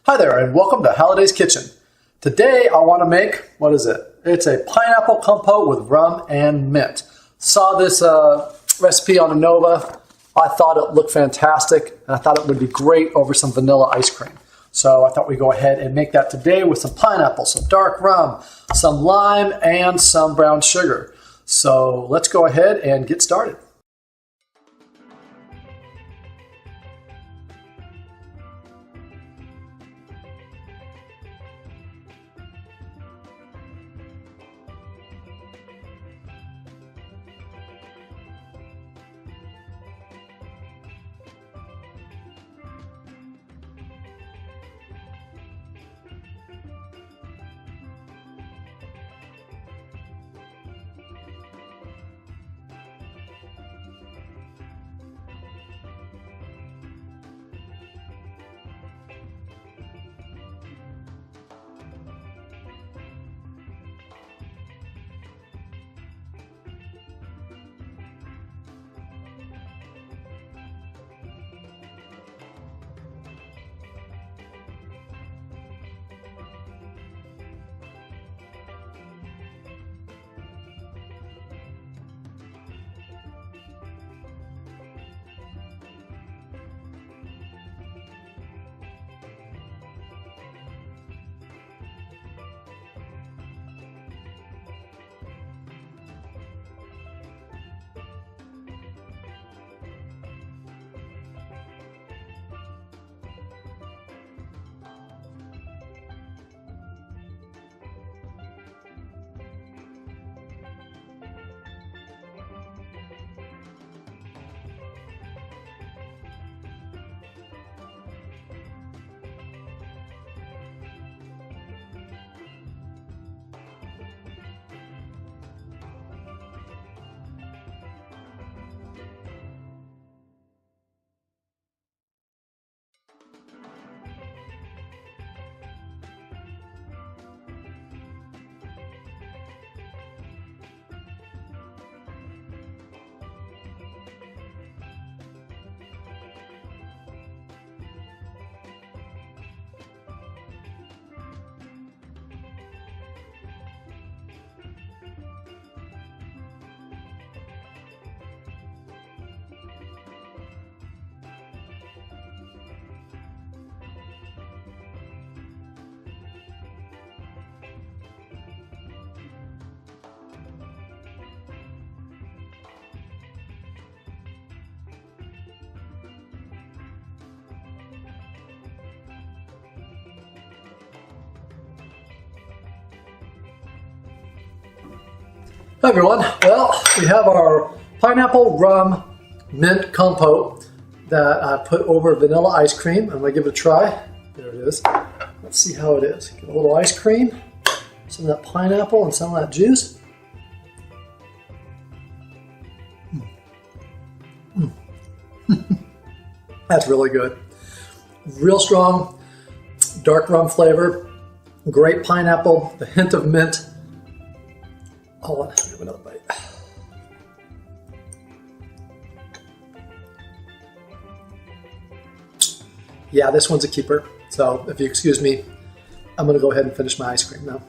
Hi there and welcome to Halliday's Kitchen. Today I want to make, what is it? It's a pineapple compote with rum and mint. Saw this recipe on Nova. I thought it looked fantastic and I thought it would be great over some vanilla ice cream. So I thought we'd go ahead and make that today with some pineapple, some dark rum, some lime, and some brown sugar. So let's go ahead and get started. Hi everyone, well, we have our pineapple rum mint compote that I put over vanilla ice cream. I'm going to give it a try. There it is. Let's see how it is. Get a little ice cream, some of that pineapple and some of that juice. That's really good. Real strong dark rum flavor, great pineapple, the hint of mint. Oh, let's give another bite. Yeah, this one's a keeper. So if you excuse me, I'm going to go ahead and finish my ice cream now.